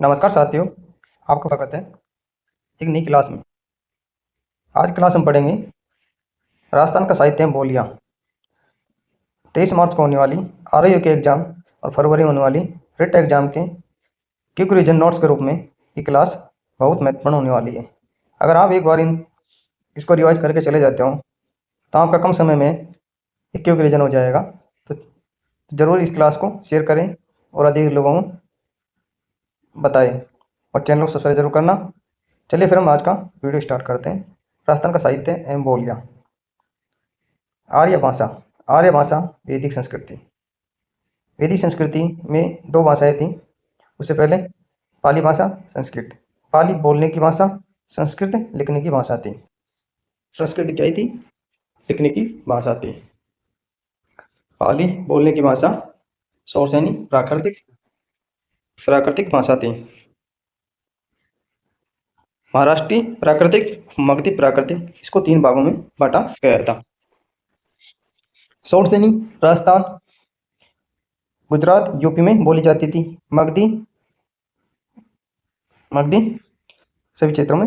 नमस्कार साथियों, आपका स्वागत है एक नई क्लास में। आज क्लास में पढ़ेंगे राजस्थान का साहित्य एवं बोलियाँ। 23 मार्च को होने वाली आरओयू के एग्जाम और फरवरी में होने वाली रिट एग्जाम के क्विक रिविजन नोट्स के रूप में ये क्लास बहुत महत्वपूर्ण होने वाली है। अगर आप एक बार इसको रिवाइज करके चले जाते हो तो आपका कम समय में एक क्विक रिविजन हो जाएगा। तो ज़रूर इस क्लास को शेयर करें और अधिक लोगों को बताएं और चैनल को सब्सक्राइब जरूर करना। चलिए फिर हम आज का वीडियो स्टार्ट करते हैं। राजस्थान का साहित्य एवं बोलियाँ। आर्य भाषा। आर्य भाषा वैदिक संस्कृति। वैदिक संस्कृति में दो भाषाएं थीं। उससे पहले पाली भाषा, संस्कृत। पाली बोलने की भाषा, संस्कृत लिखने की भाषा थी। संस्कृत क्या थी? लिखने की भाषा थी। पाली बोलने की भाषा, सौरसेनी प्राकृतिक भाषा थी। महाराष्ट्री प्राकृतिक, मगधी प्राकृतिक, इसको 3 भागों में बांटा गया था। सौरसेनी राजस्थान, गुजरात, यूपी में बोली जाती थी। मगधी सभी क्षेत्रों में,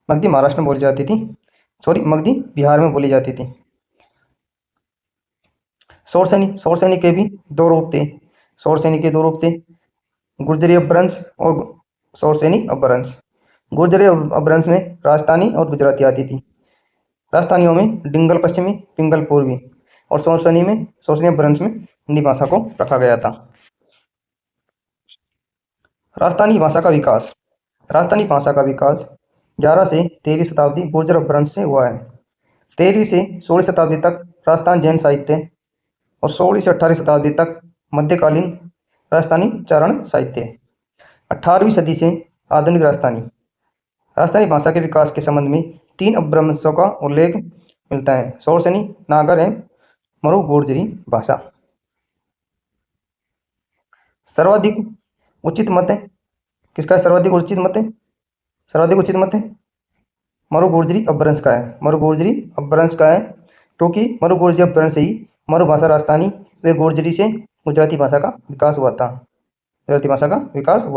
मगधी महाराष्ट्र में बोली जाती थी। मगधी बिहार में बोली जाती थी। सौरसेनी के भी 2 रूप थे। सौरसेनी के 2 रूप थे, गुर्जरी अपभ्रंश और सौरसेनी अपभ्रंश। गुर्जरी अपभ्रंश में राजस्थानी और गुजराती आती थी। राजस्थानियों में डिंगल पश्चिमी, पिंगल पूर्वी, और सौरसेनी अपभ्रंश में हिंदी भाषा को रखा गया था। राजस्थानी भाषा का विकास। राजस्थानी भाषा का विकास 11 से 13वीं शताब्दी गुर्जर अपभ्रंश से हुआ है। 13वीं से 16वीं शताब्दी तक राजस्थान जैन साहित्य और 16वीं से 18वीं शताब्दी तक मध्यकालीन राजस्थानी चारण साहित्य। 18वीं सदी से आधुनिक राजस्थानी भाषा के विकास के संबंध में 3 अपभ्रंशों का उल्लेख मिलता है। सौरसेनी, नागर एवं मरु गुर्जरी भाषा। सर्वाधिक उचित मत है किसका? सर्वाधिक उचित मत है मरु गुर्जरी अपभ्रंश का है। मरु गुर्जरी अपभ्रंश का है क्योंकि मरु गुर्जरी अपभ्रंश से ही मरु भाषा राजस्थानी व गुर्जरी से गुजराती भाषा का विकास हुआ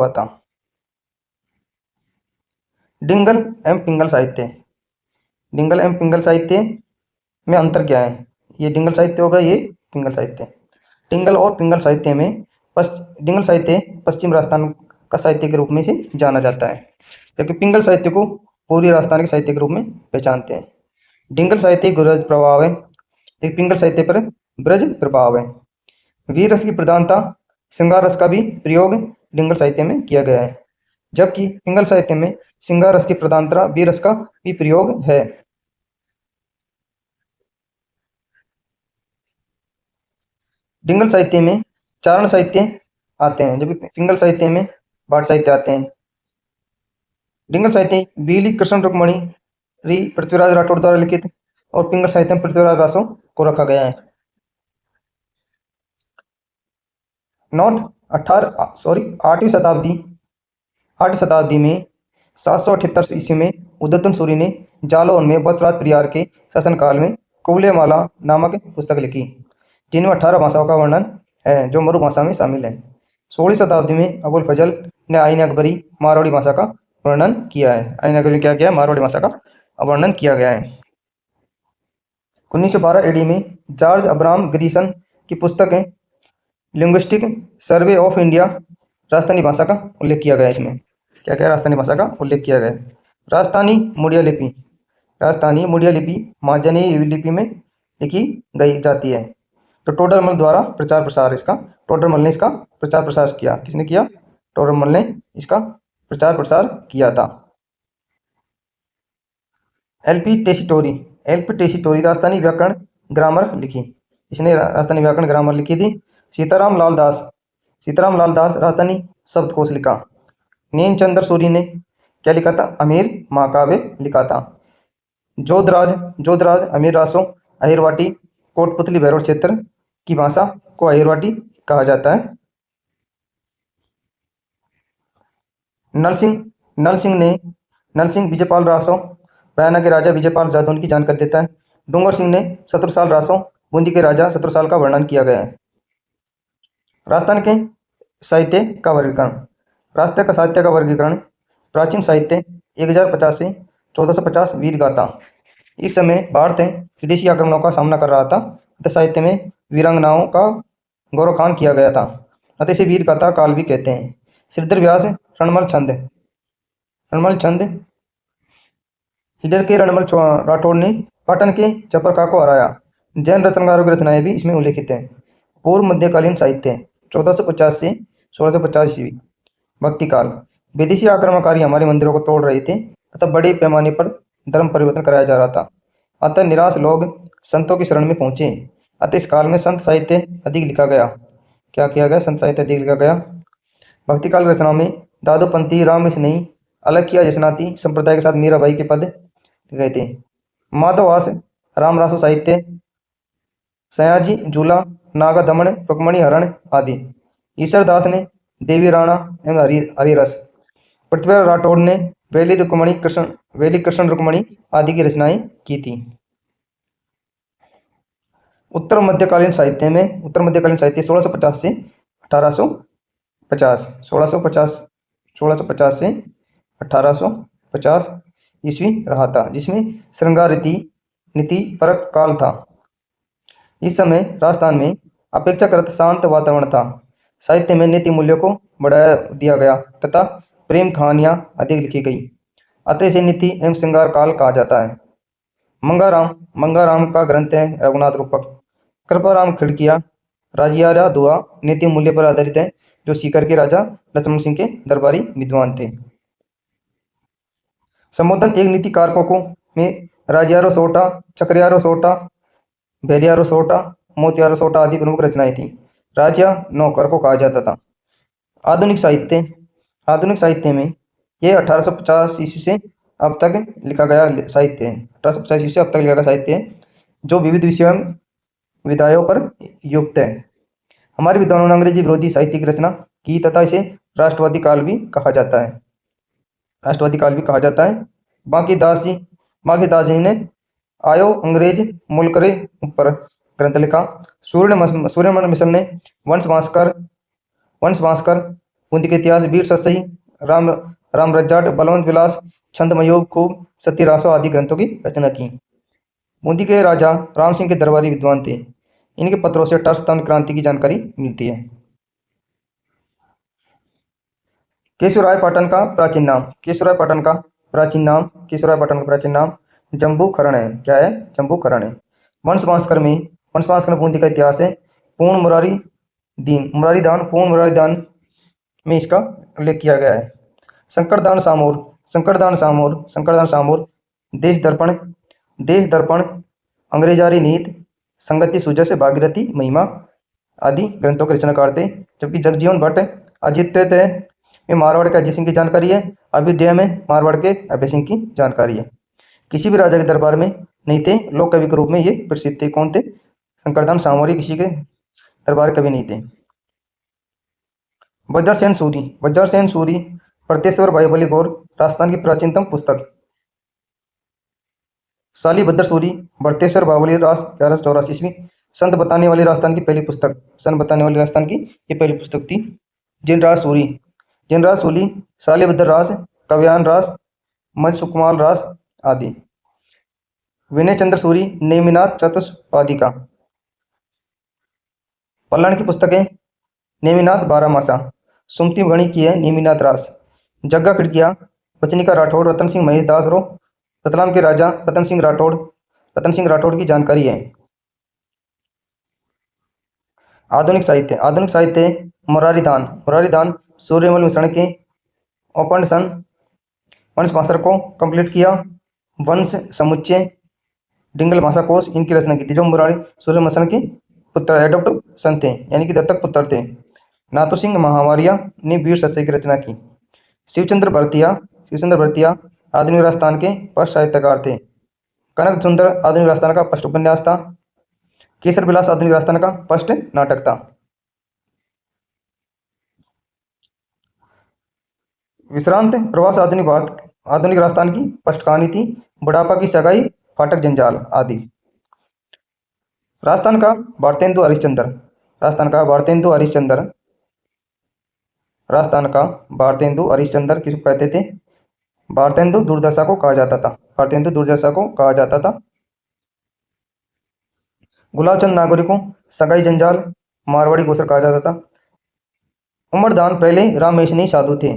था। डिंगल एवं पिंगल साहित्य में अंतर क्या है? ये डिंगल साहित्य होगा, ये पिंगल साहित्य। डिंगल और पिंगल साहित्य में डिंगल साहित्य पश्चिम राजस्थान का साहित्य के रूप में से जाना जाता है, जबकि पिंगल साहित्य को पूर्वी राजस्थान के साहित्य के रूप में पहचानते हैं। डिंगल साहित्य ब्रज प्रभाव है, एक पिंगल साहित्य पर ब्रज प्रभाव है। वीर रस की प्रधानता, श्रृंगार रस का भी प्रयोग डिंगल साहित्य में किया गया है, जबकि पिंगल साहित्य में श्रृंगार रस की प्रधानता, वीर रस का भी प्रयोग है। डिंगल साहित्य में चारण साहित्य आते हैं, जबकि पिंगल साहित्य में पाठ साहित्य आते हैं। डिंगल साहित्य बीली कृष्ण रुक्मणी री पृथ्वीराज राठौड़ द्वारा लिखित और पिंगल साहित्य में पृथ्वीराज रासो को रखा गया है। नोट 8वीं शताब्दी में 778 ईस्वी में उदयतन सूरी ने जालौन में वत्सराज परिवार के शासनकाल में कुवलयमाला नामक पुस्तक लिखी, जिनमें 18 भाषाओं का वर्णन है जो मरु भाषा में शामिल है। 16वीं शताब्दी में अबुल फजल ने आईन अकबरी मारवाड़ी भाषा का वर्णन किया है। आईन अकबरी क्या किया? मारवाड़ी भाषा का वर्णन किया गया है। 1912 एडी में जॉर्ज अब्राहम ग्रीसन की पुस्तक है linguistic survey of India, Rajasthani भाषा का उल्लेख किया गया। इसमें क्या क्या राजस्थानी भाषा का उल्लेख किया गया? राजस्थानी मुड़िया लिपि मार्जनीय लिपि में लिखी गई जाती है। तो टोडरमल द्वारा प्रचार प्रसार टोडरमल ने इसका प्रचार प्रसार किया। किसने किया? टोडरमल ने इसका प्रचार प्रसार किया था। एलपी टेसीटोरी राजस्थानी व्याकरण ग्रामर लिखी। इसने राजस्थानी व्याकरण ग्रामर लिखी थी। सीताराम लाल दास राजस्थानी शब्दकोश लिखा। नीलचंद्र सूरी ने क्या लिखा था? अमीर महाकाव्य लिखा था। जोधराज अमीर रासो अहिरवाटी कोटपुतली भैरव क्षेत्र की भाषा को अहिरवाटी कहा जाता है। नल सिंह विजयपाल रासो बयाना के राजा विजयपाल जादौन की जानकारी देता है। डूंगर सिंह ने शत्रुसाल रासो बूंदी के राजा शत्रुसाल का वर्णन किया गया है। राजस्थान के साहित्य का वर्गीकरण। रास्ते का साहित्य का वर्गीकरण। प्राचीन साहित्य 1050 से 1450 वीर गाथा। इस समय भारत विदेशी आक्रमणों का सामना कर रहा था, अतः साहित्य में वीरांगनाओं का गौरवगान किया गया था, अतः इसे वीर गाथा काल भी कहते हैं। श्रीधर व्यास रणमल छंद। रणमल छंद इधर के रणमल राठौड़ ने पाटन के चपरका को हराया। जैन रचनाकारों की रचनाएं भी इसमें उल्लेखित हैं। पूर्व मध्यकालीन साहित्य 1450 से 1650 ईस्वी। भक्ति काल। विदेशी आक्रमणकारी हमारे मंदिरों को तोड़ रहे थे, अतः बड़े पैमाने पर धर्म परिवर्तन कराया जा रहा था। अतः निराश लोग संतों की शरण में पहुंचे, अतः इस काल में संत साहित्य अधिक लिखा गया। क्या किया गया? संत साहित्य अधिक लिखा गया। भक्ति काल रचनाओं में दादोपंती, राम स्नेही, अलखिया जसनाती संप्रदाय के साथ मीराबाई के पद गए थे। माधववास रामरासो साहित्य, सयाजी झूला, नागा दमन, रुक्मणी हरण आदि। ईश्वरदास ने देवी राणा एवं हरिरस। पृथ्वीराज राठौड़ ने वेली कृष्ण रुक्मणी आदि की रचनाएं की थी। उत्तर मध्यकालीन साहित्य 1650 से 1850, 1650 से 1850 ईस्वी रहा था, जिसमें श्रृंगार नीति परक काल था। इस समय राजस्थान में अपेक्षाकृत शांत वातावरण था। साहित्य में नीति मूल्यों को बढ़ाया दिया गया तथा प्रेम कहानियां अधिक लिखी गई, अतः इसे नीति एवं श्रृंगार काल कहा जाता है। मंगाराम का ग्रंथ है रघुनाथ रूपक। कृपाराम खिड़किया राजियारा दुआ नीति मूल्य पर आधारित है, जो सीकर के राजा लक्ष्मण सिंह के दरबारी विद्वान थे। संबोधन एक नीति कारकों में राजियारो सोटा, चक्रियारो सोटा, भेलियारो सोटा, मोतियारो सोटा आदि प्रमुख रचनाएं थी। राजिया नौकर को कहा जाता था। आधुनिक साहित्य में यह 1850 ईस्वी से अब तक लिखा गया साहित्य है। 1850 ईस्वी से अब तक लिखा गया साहित्य है, जो विविध विषयों विधायों पर युक्त है। हमारे विद्वानों ने अंग्रेजी विरोधी साहित्य की रचना की तथा इसे राष्ट्रवादी काल भी कहा जाता है। बाकी दास जी ने आयो अंग्रेज मुल्क रे ऊपर ग्रंथ लिखा। सूर्यमन मिशन ने वंश भास्कर, बूंदी के इतिहास, वीर सतसई, राम रज्जाट, बलवंत विलास, छंदमयोग खूब, सत्यरासो आदि ग्रंथों की रचना की। बूंदी के राजा राम सिंह के दरबारी विद्वान थे। इनके पत्रों से 18 सत्तावन क्रांति की जानकारी मिलती है। केशवराय पाटन का प्राचीन नाम जम्बू खरण है। क्या है? जम्बू खरण है। वंश भास्कर में बूंदी का इतिहास है। पूर्ण मुरारी दान में इसका उल्लेख किया गया है। शंकरदान सामोर, देश दर्पण, अंग्रेजारी नीत, संगति सुजस, भागीरथी महिमा आदि ग्रंथों के रचनाकार थे। जबकि जगजीवन भट्ट अजित्य में मारवाड़ के अजय सिंह की जानकारी है। अभ्युदय में मारवाड़ के अभय सिंह की जानकारी है। किसी भी राजा के दरबार में नहीं थे, लोक कवि के रूप में ये प्रसिद्ध थे। कौन थे? शंकरदान सामोरी किसी के दरबार कवि नहीं थे। वज्रसेन सूरी प्रतेश्वर भाई बली गौर राजस्थान की प्राचीनतम पुस्तक। साली भद्र सूरी भरतेश्वर बावली रास 1184 ईस्वी। संत बताने वाली राजस्थान की पहली पुस्तक थी। जिनराज सूली, साली भद्र रास, कव्यान रास, मंच सुकुमाल रास आदि। विनय चंद्र सूरी नेमिनाथ चतुष्पादिका। पल्लण की पुस्तकें नेमिनाथ बारहमासा, सुमति गणी की है नेमिनाथ रास। जग्गा खिड़किया बचनिका राठौड़, रतन सिंह महेश दास रो रतलाम के राजा रतन सिंह राठौड़ की जानकारी है। आधुनिक साहित्य मुरारी दान सूर्यमल मिश्रण के औपनिषद वंश भास्कर को कंप्लीट किया। वंश समुच्चय डिंगल भाषा कोश इनकी रचना की थी, जो मुरारी सूर्य मिश्रण के पुत्र एडोप्ट सन थे, यानी कि दत्तक पुत्र थे। नाथू सिंह महावारिया ने वीर सत्सई की रचना की। शिवचंद्र भरतिया आधुनिक राजस्थान के फर्स्ट साहित्यकार थे। कनक सुंदर आधुनिक राजस्थान का फर्स्ट उपन्यास था। केसर विलास आधुनिक राजस्थान का फर्स्ट नाटक था। विश्रांत प्रवास आधुनिक राजस्थान की फर्स्ट कहानी थी। बुढ़ापा की सगाई, फाटक जंजाल आदि। राजस्थान का भारतेंदु हरिश्चंद्र राजस्थान का भारतेंदु हरिश्चंद्र किसको कहते थे? भारतेंदु दुर्दशा को कहा जाता था। भारतेंदु दुर्दशा को कहा जाता था। गुलाबचंद नागौरी को सगाई जंजाल मारवाड़ी गोसर कहा जाता था। उमरदान पहले रामेशनी साधु थे।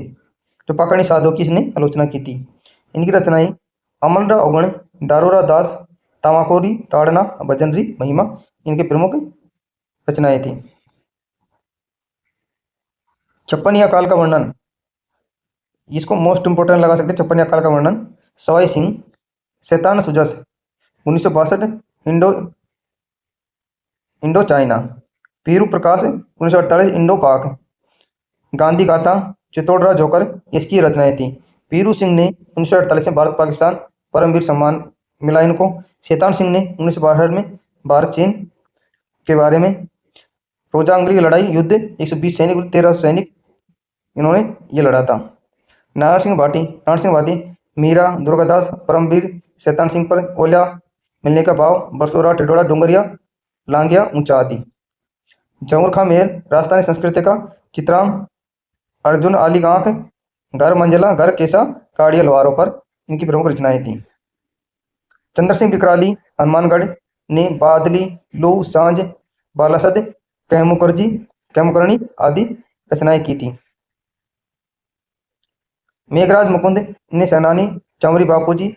जो पाकड़ी साधु की इसने आलोचना की थी। इनकी रचनाएं अमलरा अवगण, दारोरा दास, तामाकोरी, ताड़ना, भजनरी, महिमा इनके प्रमुख रचनाएं थी। छप्पनिया काल का वर्णन, इसको मोस्ट इंपोर्टेंट लगा सकते हैं। छप्पनिया काल का वर्णन, सवाई सिंह, शैतान सुजस, 1962, इंडो इंडो चाइना, पीरू प्रकाश, 1948, इंडो पाक, गांधी गाथा, चित्तौड़रा जोकर इसकी रचनाएं थी। पीरू सिंह ने 1948 में भारत पाकिस्तान परमवीर सम्मान मिला इनको। शैतान सिंह ने 1962 में भारत चीन के बारे में, रोजांगली की लड़ाई युद्ध 120 सैनिक 13 सैनिक इन्होंने ये लड़ा था। नारायण सिंह भाटी, मीरा, दुर्गादास, परमवीर, शैतान सिंह पर ओलिया मिलने का भाव, बरसोरा, टिडोरा, डोंगरिया, लांगिया, ऊंचा आदि। जहूर खां मेहर, राजस्थानी संस्कृति का चित्रांग, अर्जुन आली आंख, घर मंजिला, घर केसा, काड़िया लोहारों पर इनकी प्रमुख रचनाएं थी। चंद्र सिंह विकराली हनुमानगढ़ ने बादली, लू, सांझ, बालासद, कैमुकरणी आदि रचनाएं की थी। मेघराज मुकुंद ने सेनानी, चंवरी बापूजी,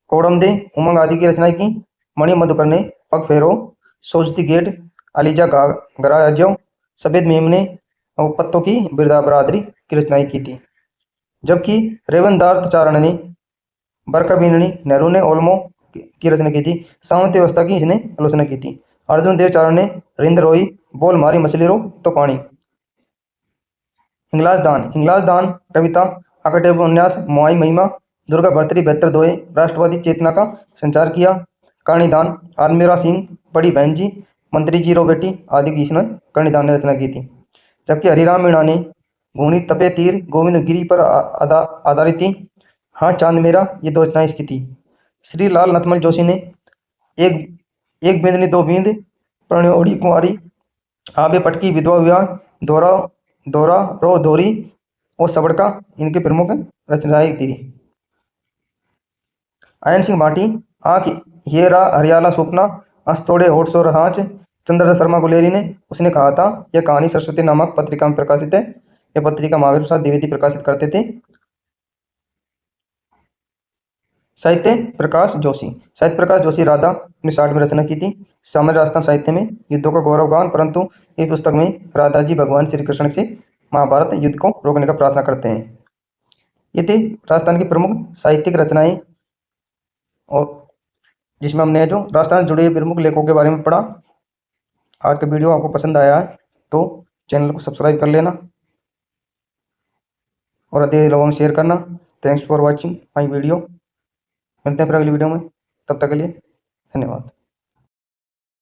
कोड़मदे, उमंग आदि की रचनाएं की। मणि मधुकर ने पग फेरो, सोजती गेट, अलीजा गराजो, सफेद मेम ने और पत्तों की बिरदाबरादरी की रचनाएं की थी। जबकि रेवनदार्थ चारण ने बरका बीननी, नेहरू ने ओल्मो की रचना की थी। सामंत व्यवस्था की इसने आलोचना की थी। अर्जुन देव चारण ने रिंद रोई, बोल मारी मछली रो तो पानी। हिंगलाज दान कविता, अकटे उपन्यास, मोहाई महिमा, दुर्गा भर्तरी बेहतर दोए, राष्ट्रवादी चेतना का संचार किया। कर्णिदान, आदमीरा सिंह, बड़ी बहन जी, मंत्री जी रो बेटी आदि की इसने कर्णिदान ने रचना की थी। जबकि हरिराम मीणा ने घूणी, तपे तीर, गोविंद गिरी पर आधारित थी। हाँ चांद मेरा, ये दो रचनाएं इसकी थी। श्री लाल नथमल जोशी ने एक एक बिंदनी दो बींद, प्रणयोड़ी कुंवारी, आबे पटकी, विधवा विवाह, दोहरा दोहरा रो दोहरी और सबड़का इनके प्रमुख रचनाएं थी। आयन सिंह भाटी, आँख हेरा हरियाला सपना, अस तोड़े होठ सो रहाच, चंद्रदत्त शर्मा गुलेरी ने उसने कहा था यह कहानी सरस्वती नामक पत्रिका में प्रकाशित है। यह पत्रिका महावीर प्रसाद द्विवेदी प्रकाशित करते थे। साहित्य प्रकाश जोशी राधा 1960 में रचना की थी। सामान्य राजस्थान साहित्य में युद्धों का गौरवगान, परंतु इस पुस्तक में राधा जी भगवान श्री कृष्ण से महाभारत युद्ध को रोकने का प्रार्थना करते हैं। ये थी राजस्थान की प्रमुख साहित्यिक रचनाएं, और जिसमें हमने जो राजस्थान से जुड़े प्रमुख लेखकों के बारे में पढ़ा। आज का वीडियो आपको पसंद आया है तो चैनल को सब्सक्राइब कर लेना और अधिक लोगों में शेयर करना। Thanks for watching my video. मिलते हैं फिर अगली वीडियो में, तब तक के लिए धन्यवाद।